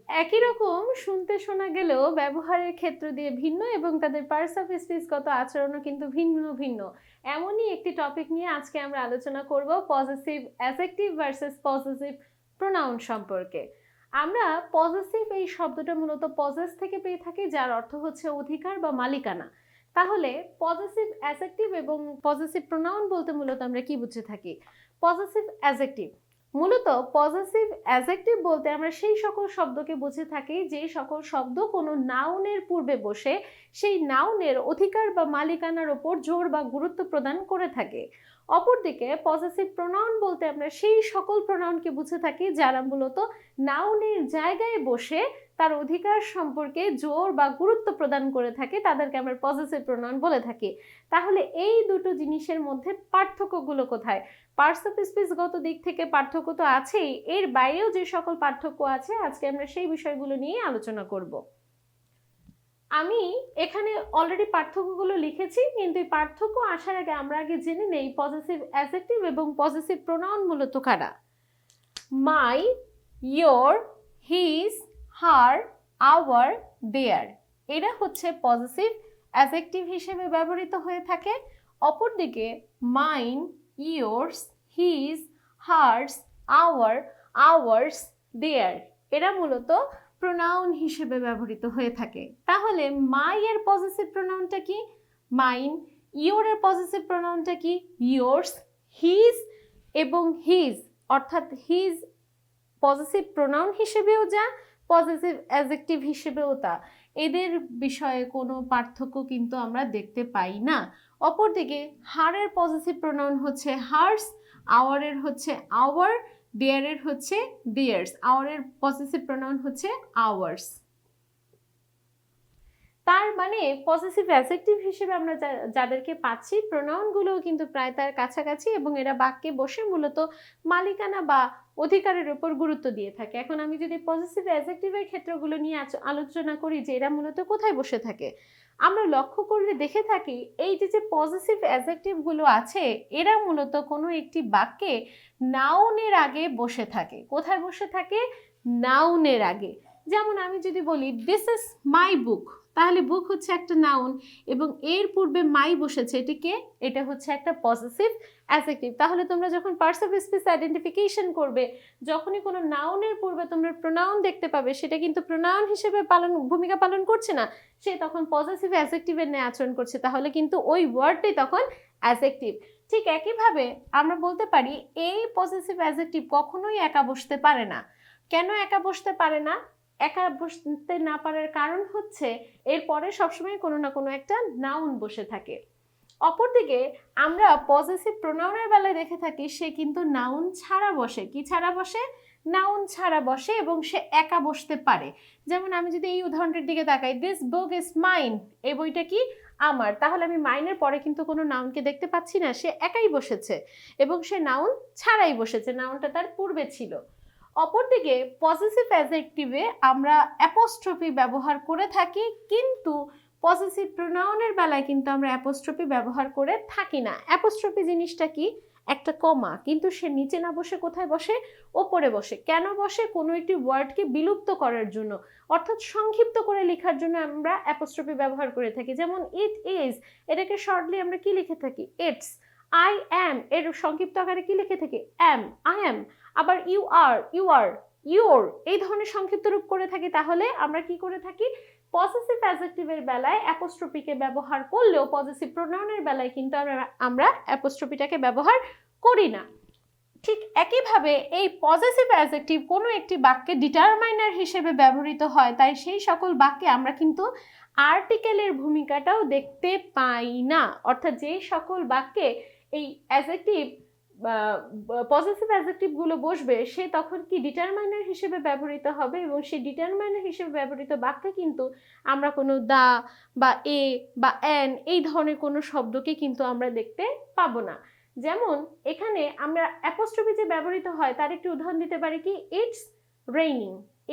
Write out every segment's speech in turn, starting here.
একই রকম শুনতে শোনা গেলেও ব্যবহারের ক্ষেত্র দিয়ে ভিন্ন এবং তাদের পার্টস অফ স্পিচগত আচরণও কিন্তু ভিন্ন ভিন্ন। এমনই একটি টপিক নিয়ে আজকে আমরা আলোচনা করব possessive adjective versus possessive pronoun সম্পর্কে। আমরা পজেসিভ এই শব্দটা মূলত পজেস থেকে পেয়ে থাকি, যার অর্থ হচ্ছে অধিকার বা মালিকানা। তাহলে পজেসিভ অ্যাডজেক্টিভ এবং পজেসিভ প্রোনাউন বলতে মূলত আমরা কি বুঝে থাকি? পজেসিভ অ্যাডজেক্টিভ মূলত পজেসিভ অ্যাডজেক্টিভ বলতে আমরা সেই সকল শব্দকে বুঝে থাকি যে সকল শব্দ কোনো নাউনের পূর্বে বসে সেই নাউনের অধিকার বা মালিকানার ওপর জোর বা গুরুত্ব প্রদান করে থাকে। অপরদিকে পজেসিভ প্রোনাউন বলতে আমরা সেই সকল প্রোনাউনকে বুঝে থাকি যারা মূলত নাউনের জায়গায় বসে তার অধিকার সম্পর্কে জোর বা গুরুত্ব প্রদান করে থাকে, তাদেরকে আমরা পজেসিভ প্রোনাউন বলে থাকি। তাহলে এই দুটো জিনিসের মধ্যে পার্থক্যগুলো কোথায়? পার্টস অফ স্পিচগত দিক থেকে পার্থক্য তো আছেই, এর বাইরেও যে সকল পার্থক্য আছে আজকে আমরা সেই বিষয়গুলো নিয়ে আলোচনা করব। আমি এখানে অলরেডি পার্থক্যগুলো লিখেছি, কিন্তু এই পার্থক্য আসার আগে আমরা আগে জেনে নেই পজেসিভ অ্যাডজেক্টিভ এবং পজেসিভ প্রোনাউন মূলত কারা। My, your, his, her, our, their এরা হচ্ছে পজেসিভ অ্যাডজেক্টিভ হিসেবে ব্যবহৃত হয়ে থাকে। অপরদিকে mine, yours, his, hers, our, ours, their এরা মূলত প্রোনাউন হিসেবে ব্যবহৃত হয়ে থাকে। তাহলে মাই এর পজেসিভ প্রোনাউনটা কি? মাইন। ইয়োর এর পজেসিভ প্রোনাউনটা কি? ইয়োর্স। হিজ এবং হিজ অর্থাৎ হিজ পজেসিভ প্রোনাউন হিসেবেও যা, পজেসিভ অ্যাডজেক্টিভ হিসেবেও তা। এদের বিষয়ে কোনো পার্থক্য কিন্তু আমরা দেখতে পাই না। অপরদিকে হারের পজেসিভ প্রোনাউন হচ্ছে হার্স, আওয়ারের হচ্ছে আওয়ার, দেয়ারের হচ্ছে দেয়ার্স। আওয়ারের পজেসিভ প্রোনাউন হচ্ছে আওয়ার্স। তার মানে পজেসিভ অ্যাডজেক্টিভ হিসেবে আমরা যাদেরকে পাচ্ছি প্রোনাউনগুলোও কিন্তু প্রায় তার কাছাকাছি এবং এরা বাক্যে বসে মূলত মালিকানা বা অধিকারের উপর গুরুত্ব দিয়ে থাকে। এখন আমি যদি পজেসিভ অ্যাডজেক্টিভের ক্ষেত্রগুলো নিয়ে আলোচনা করি যে এরা মূলত কোথায় বসে থাকে, আমরা লক্ষ্য করলে দেখে থাকি এই যে পজেসিভ অ্যাডজেক্টিভগুলো আছে এরা মূলত কোনো একটি বাক্যে নাউনের আগে বসে থাকে। কোথায় বসে থাকে? নাউনের আগে। যেমন আমি যদি বলি দিস ইজ মাই বুক, তাহলে বুক হচ্ছে একটা নাউন এবং এর পূর্বে মাই বসেছে, এটিকে এটা হচ্ছে একটা পজেসিভ অ্যাডজেক্টিভ। তাহলে তোমরা যখন পার্টস অফ স্পিচ আইডেন্টিফিকেশন করবে, যখনই কোনো নাউনের পূর্বে তোমরা প্রোনাউন দেখতে পাবে, সেটা কিন্তু প্রোনাউন হিসেবে ভূমিকা পালন করছে না, সে তখন পজেসিভ অ্যাডজেক্টিভের ন্যায় আচরণ করছে। তাহলে কিন্তু ওই ওয়ার্ডটাই তখন অ্যাডজেক্টিভ। ঠিক একইভাবে আমরা বলতে পারি এই পজেসিভ অ্যাডজেক্টিভ কখনোই একা বসতে পারে না। কেন একা বসতে পারে না? একা বসতে না পারার কারণ হচ্ছে এরপরে সবসময় কোনো না কোনো একটা নাউন বসে থাকে। অপরদিকে আমরা পজেসিভ প্রোনাউনের বেলায় দেখে থাকি সে কিন্তু নাউন ছাড়া বসে। কি ছাড়া বসে? নাউন ছাড়া বসে এবং সে একা বসতে পারে। যেমন আমি যদি এই উদাহরণটির দিকে তাকাই, দিস বুক ইজ মাইন, এই বইটা কি? আমার। তাহলে আমি মাইনের পরে কিন্তু কোনো নাউনকে দেখতে পাচ্ছি না, সে একাই বসেছে এবং সে নাউন ছাড়াই বসেছে, নাউনটা তার পূর্বে ছিল। অপরদিকে পজেসিভ অ্যাডজেক্টিভে আমরা অ্যাপোস্ট্রফি ব্যবহার করে থাকি, কিন্তু পজেসিভ প্রোনাউনের বেলায় কিন্তু আমরা অ্যাপোস্ট্রফি ব্যবহার করে থাকি না। অ্যাপোস্ট্রফি জিনিসটা কি? একটা কমা, কিন্তু সে নিচে না বসে কোথায় বসে? ওপরে বসে। কেন বসে? কোনো একটি ওয়ার্ডকে বিলুপ্ত করার জন্য, অর্থাৎ সংক্ষিপ্ত করে লেখার জন্য আমরা অ্যাপোস্ট্রফি ব্যবহার করে থাকি। যেমন ইট ইজ, এটাকে শর্টলি আমরা কি লিখে থাকি? ইটস। আই অ্যাম, এর সংক্ষিপ্ত আকারে কি লিখে থাকি? Am, I am. আবার you are, you are, your, এই ধরনের সংক্ষিপ্ত রূপ করে থাকি। তাহলে আমরা কি করে থাকি? পজেসিভ অ্যাডজেক্টিভের বেলায় অ্যাপোস্ট্রফিকে ব্যবহার করলেও পজেসিভ প্রোনাউনের বেলায় কিন্তু আমরা অ্যাপোস্ট্রফিটাকে ব্যবহার করি না। ঠিক একইভাবে এই পজেসিভ অ্যাডজেক্টিভ কোনো একটি বাক্যে ডিটারমাইনার হিসেবে ব্যবহৃত হয়, তাই সেই সকল বাক্যে আমরা কিন্তু আর্টিকেলের ভূমিকাটাও দেখতে পাই না। অর্থাৎ যে সকল বাক্যে এই অ্যাডজেক্টিভ পজেসিভ অ্যাডজেক্টিভগুলো বসবে সে তখন কি ডিটারমাইনার হিসেবে ব্যবহৃত হবে এবং সেই ডিটারমাইনার হিসেবে ব্যবহৃত বাক্যে কিন্তু আমরা কোনো দা বা এ বা অ্যান এই ধরনের কোনো শব্দকে কিন্তু আমরা দেখতে পাবো না। যেমন এখানে আমরা অ্যাপোস্ট্রফি যে ব্যবহৃত হয় তার একটি উদাহরণ দিতে পারি কি? It's raining,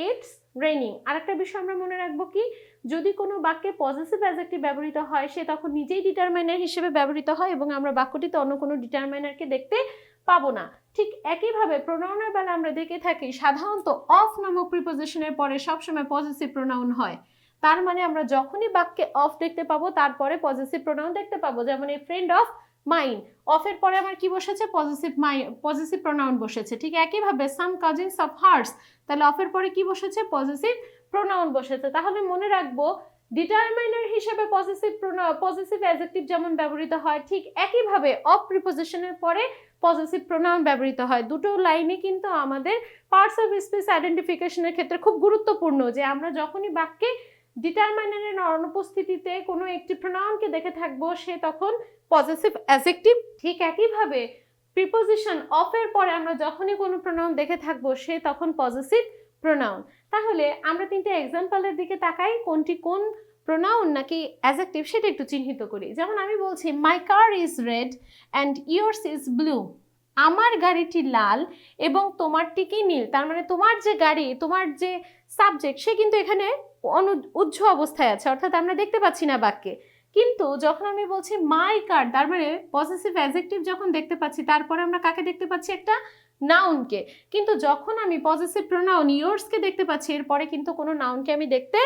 it's raining. আরেকটা বিষয় আমরা মনে রাখবো কি, যদি কোনো বাক্যে পজেসিভ অ্যাডজেক্টিভ ব্যবহৃত হয় সে তখন নিজেই ডিটারমাইনার হিসেবে ব্যবহৃত হয় এবং আমরা বাক্যটিতে অন্য কোনো ডিটারমাইনারকে দেখতে পাবো না। ঠিক একইভাবে প্রোনাউনের বেলা আমরা দেখে থাকি সাধারণত অফ নামক প্রিপোজিশনের পরে সবসময় পজিটিভ প্রোনাউন হয়। তার মানে আমরা যখনই বাক্যে অফ দেখতে পাবো তারপরে পজিটিভ প্রোনাউন দেখতে পাবো। যেমন এই ফ্রেন্ড অফ মাইন, অফের পরে আমার কি বসেছে? পজিটিভ প্রোনাউন বসেছে। ঠিক একইভাবে সাম কাজিনস অফ হার্স, তাহলে অফের পরে কি বসেছে? পজিটিভ প্রোনাউন বসেছে। তাহলে মনে রাখবো ডিটারমাইনার হিসেবে পজিটিভ অ্যাডজেক্টিভ যেমন ব্যবহৃত হয়, ঠিক একইভাবে অফ প্রিপোজিশনের পরে পজিটিভ প্রোনাউন ব্যবহৃত হয়। দুটো লাইনে কিন্তু আমাদের পার্টস অফ স্পিচ আইডেন্টিফিকেশনের ক্ষেত্রে খুব গুরুত্বপূর্ণ যে আমরা যখনই বাক্যে ডিটারমাইনারের অনুপস্থিতিতে কোনো একটি প্রোনাউনকে দেখে থাকবো সে তখন পজিটিভ অ্যাডজেক্টিভ। ঠিক একইভাবে প্রিপোজিশন অফের পরে আমরা যখনই কোনো প্রোনাউন দেখে থাকবো সে তখন পজিটিভ প্রোনাউন। তাহলে আমরা তিনটে এক্সাম্পলের দিকে তাকাই, কোনটি কোন প্রোনাউন নাকি অ্যাডজেক্টিভ সেটা একটু চিহ্নিত করি। যেমন আমি বলছি my car is red and yours is blue. আমার গাড়িটি লাল এবং তোমারটি কি নীল। তার মানে তোমার যে গাড়ি, তোমার যে সাবজেক্ট সে কিন্তু এখানে উজ্জ্ব অবস্থায় আছে, অর্থাৎ আমরা দেখতে পাচ্ছি না বাক্যে। কিন্তু যখন আমি বলছি মাই কার, তার মানে পজিটিভ অ্যাডজেক্টিভ যখন দেখতে পাচ্ছি তারপরে আমরা কাকে দেখতে পাচ্ছি? একটা নাউনকে। কিন্তু যখন আমি পজিটিভ প্রোনাউন ইয়োর্সকে দেখতে পাচ্ছি এরপরে কিন্তু কোনো নাউনকে আমি দেখতে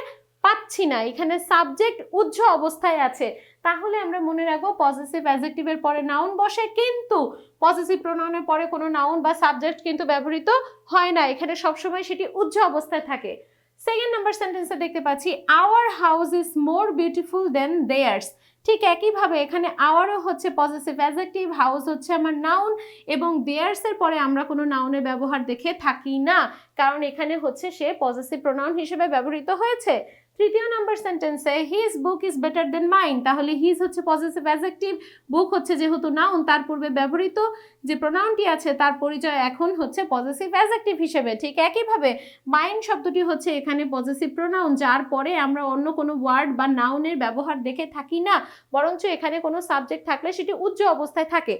পাচ্ছি না, এখানে সাবজেক্ট উজ্জ্ব অবস্থায় আছে। তাহলে আমরা মনে রাখবো পজিটিভ অ্যাডজেক্টিভের পরে নাউন বসে, কিন্তু পজিটিভ প্রোনাউনের পরে কোনো নাউন বা সাবজেক্ট কিন্তু ব্যবহৃত হয় না, এখানে সবসময় সেটি উজ্জ্ব অবস্থায় থাকে। সেকেন্ড নাম্বার সেন্টেন্সে দেখতে পাচ্ছি our house is more beautiful than theirs. ঠিক একইভাবে এখানে আওয়ারও হচ্ছে পজিটিভ অ্যাডজেক্টিভ, হাউস হচ্ছে আমার নাউন এবং দেয়ার্স এর পরে আমরা কোনো নাউনের ব্যবহার দেখে থাকি না, কারণ এখানে হচ্ছে সে পজিটিভ প্রোনাউন হিসেবে ব্যবহৃত হয়েছে। তৃতীয় নাম্বার সেন্টেন্সে his book is better then mine, তাহলে হিজ হচ্ছে পজিটিভ অ্যাডজেক্টিভ, বুক হচ্ছে যেহেতু নাউন তার পূর্বে ব্যবহৃত যে প্রোনাউনটি আছে তার পরিচয় এখন হচ্ছে পজিটিভ অ্যাডজেক্টিভ হিসেবে। ঠিক একইভাবে মাইন শব্দটি হচ্ছে এখানে পজিটিভ প্রোনাউন, যার পরে আমরা অন্য কোনো ওয়ার্ড বা নাউনের ব্যবহার দেখে থাকি না, বরঞ্চ এখানে কোনো সাবজেক্ট থাকলে সেটি উজ্জ্ব অবস্থায় থাকে।